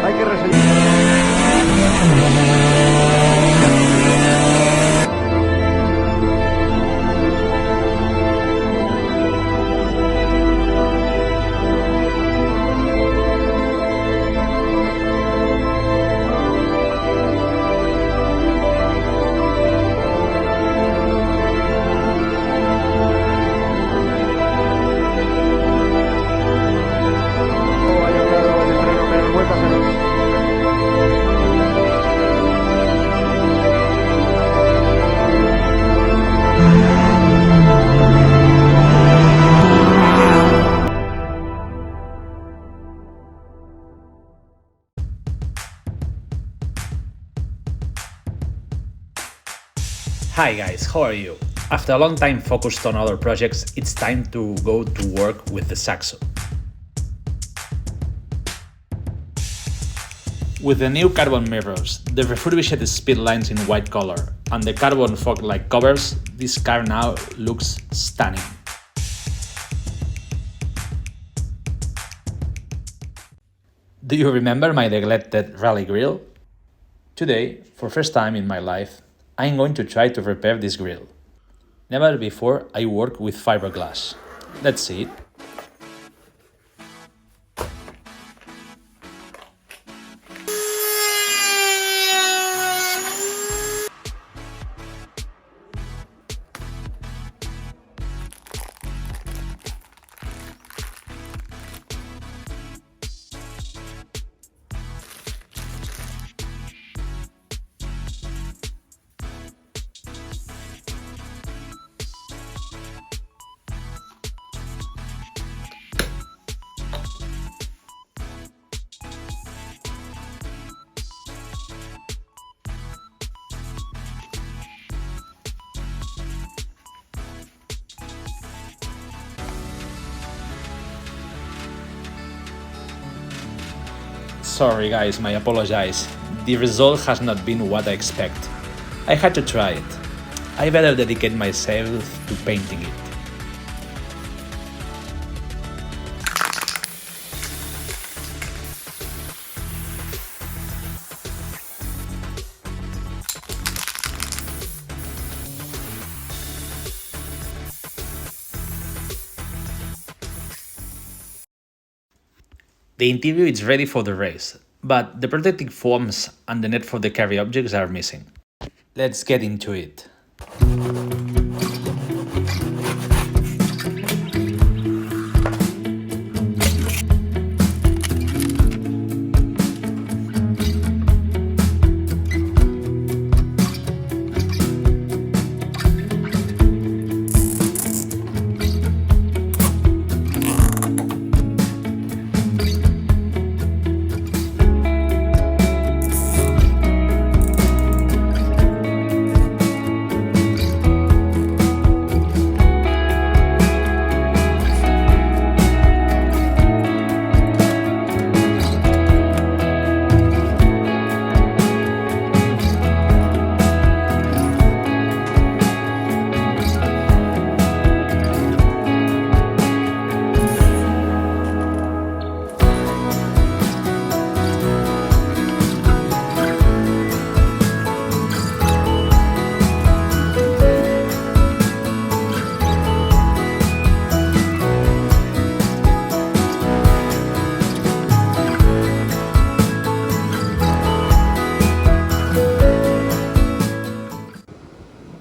Hay que reseñar. Hi guys, how are you? After a long time focused on other projects, it's time to go to work with the Saxo. With the new carbon mirrors, the refurbished speed lines in white color, and the carbon fog-like covers, this car now looks stunning. Do you remember my neglected rally grille? Today, for first time in my life, I'm going to try to repair this grille. Never before I worked with fiberglass. Let's see it. Sorry guys, I apologize. The result has not been what I expect. I had to try it. I better dedicate myself to painting it. The interior is ready for the race, but the protective foams and the net for the carry objects are missing. Let's get into it.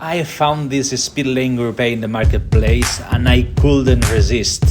I found this speed lane group A in the marketplace and I couldn't resist.